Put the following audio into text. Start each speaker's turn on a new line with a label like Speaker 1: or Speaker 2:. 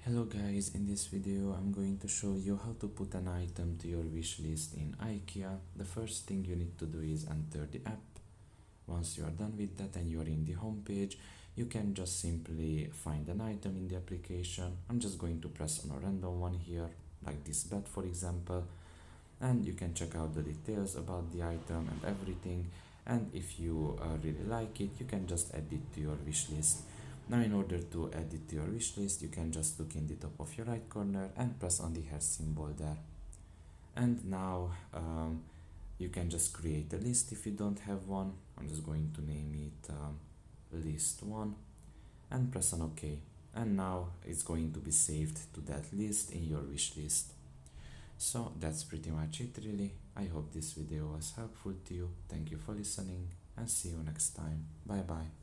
Speaker 1: Hello guys, in this video I'm going to show you how to put an item to your wish list in Ikea. The first thing you need to do is enter the app. Once you are done with that and you are in the home page, you can just simply find an item in the application. I'm just going to press on a random one here, like this bed for example, and you can check out the details about the item and everything, and if you really like it, you can just add it to your wish list. Now in order to add it to your wish list, you can just look in the top of your right corner and press on the hair symbol there. And now you can just create a list if you don't have one. I'm just going to name it list 1 and press on OK, and now it's going to be saved to that list in your wish list. So that's pretty much it really. I hope this video was helpful to you. Thank you for listening and see you next time. Bye bye.